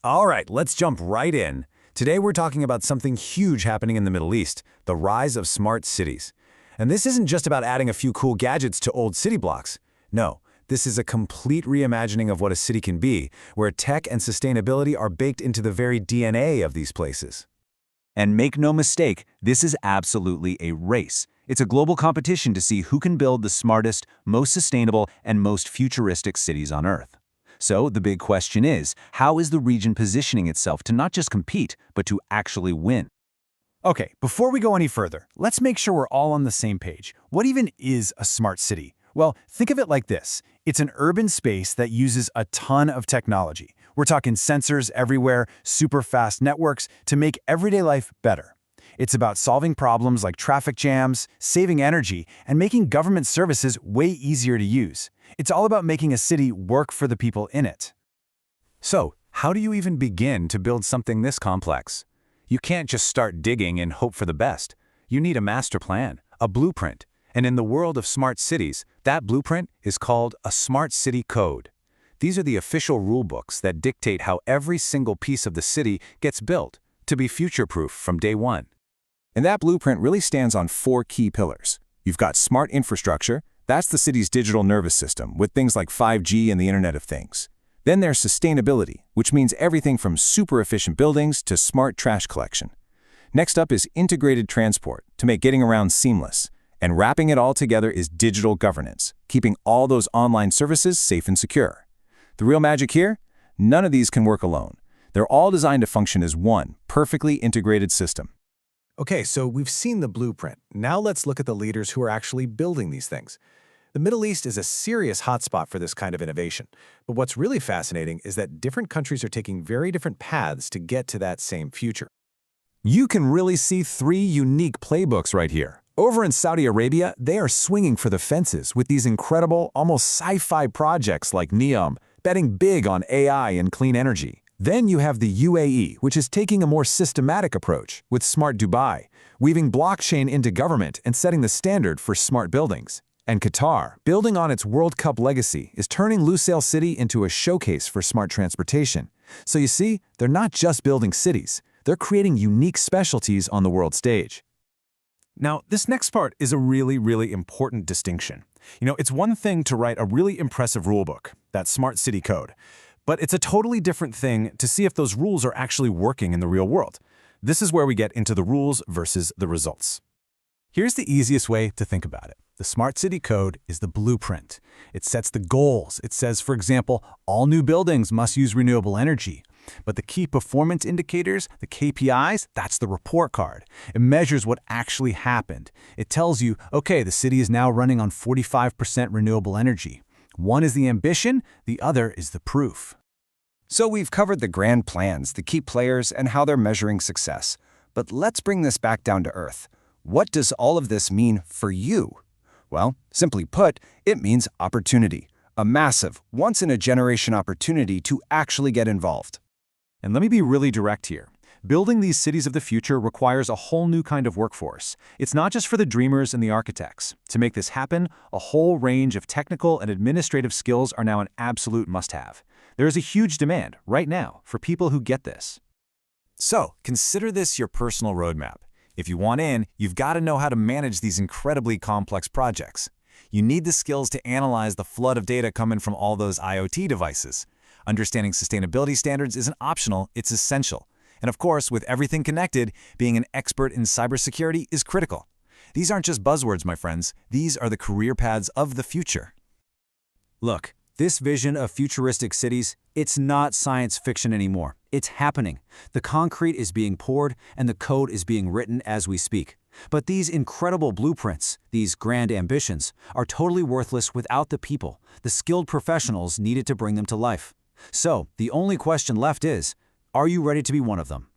All right, let's jump right in. Today we're talking about something huge happening in the Middle East, the rise of smart cities. And this isn't just about adding a few cool gadgets to old city blocks. No, this is a complete reimagining of what a city can be, where tech and sustainability are baked into the very DNA of these places. And make no mistake, this is absolutely a race. It's a global competition to see who can build the smartest, most sustainable, and most futuristic cities on Earth. So the big question is, how is the region positioning itself to not just compete, but to actually win? Okay, before we go any further, let's make sure we're all on the same page. What even is a smart city? Well, think of it like this. It's an urban space that uses a ton of technology. We're talking sensors everywhere, super fast networks to make everyday life better. It's about solving problems like traffic jams, saving energy, and making government services way easier to use. It's all about making a city work for the people in it. So, how do you even begin to build something this complex? You can't just start digging and hope for the best. You need a master plan, a blueprint. And in the world of smart cities, that blueprint is called a Smart City Code. These are the official rulebooks that dictate how every single piece of the city gets built to be future-proof from day one. And that blueprint really stands on four key pillars. You've got smart infrastructure. That's the city's digital nervous system with things like 5G and the Internet of Things. Then there's sustainability, which means everything from super efficient buildings to smart trash collection. Next up is integrated transport to make getting around seamless. And wrapping it all together is digital governance, keeping all those online services safe and secure. The real magic here? None of these can work alone. They're all designed to function as one perfectly integrated system. Okay, so we've seen the blueprint. Now let's look at the leaders who are actually building these things. The Middle East is a serious hotspot for this kind of innovation. But what's really fascinating is that different countries are taking very different paths to get to that same future. You can really see three unique playbooks right here. Over in Saudi Arabia, they are swinging for the fences with these incredible, almost sci-fi projects like NEOM, betting big on AI and clean energy. Then you have the UAE, which is taking a more systematic approach with Smart Dubai, weaving blockchain into government and setting the standard for smart buildings. And Qatar, building on its World Cup legacy, is turning Lusail City into a showcase for smart transportation. So you see, they're not just building cities, they're creating unique specialties on the world stage. Now, this next part is a really important distinction. It's one thing to write a really impressive rulebook, that Smart City Code, but it's a totally different thing to see if those rules are actually working in the real world. This is where we get into the rules versus the results. Here's the easiest way to think about it. The Smart City Code is the blueprint. It sets the goals. It says, for example, all new buildings must use renewable energy. But the key performance indicators, the KPIs, that's the report card. It measures what actually happened. It tells you, okay, the city is now running on 45% renewable energy. One is the ambition, the other is the proof. So we've covered the grand plans, the key players, and how they're measuring success. But let's bring this back down to earth. What does all of this mean for you? Well, simply put, it means opportunity. A massive, once-in-a-generation opportunity to actually get involved. And let me be really direct here. Building these cities of the future requires a whole new kind of workforce. It's not just for the dreamers and the architects. To make this happen, a whole range of technical and administrative skills are now an absolute must-have. There is a huge demand, right now, for people who get this. So, consider this your personal roadmap. If you want in, you've got to know how to manage these incredibly complex projects. You need the skills to analyze the flood of data coming from all those IoT devices. Understanding sustainability standards isn't optional, it's essential. And of course, with everything connected, being an expert in cybersecurity is critical. These aren't just buzzwords, my friends. These are the career paths of the future. Look, this vision of futuristic cities, it's not science fiction anymore. It's happening. The concrete is being poured and the code is being written as we speak. But these incredible blueprints, these grand ambitions, are totally worthless without the people, the skilled professionals needed to bring them to life. So, the only question left is, are you ready to be one of them?